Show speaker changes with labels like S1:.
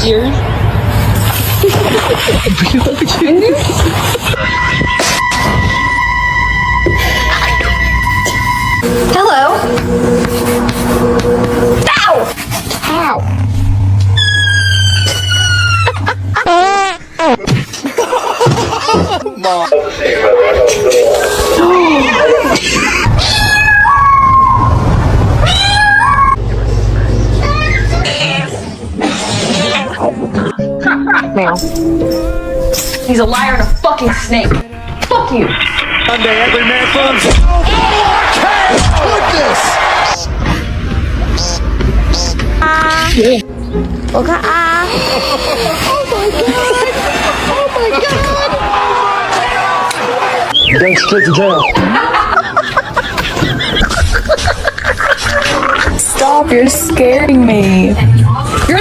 S1: Deer.
S2: Hello. Ow! Ow!
S1: Meow.
S2: He's a liar and a fucking snake. Fuck you.
S3: Sunday, every man for himself.
S4: You're going straight to jail.
S1: Stop, you're scaring me. You're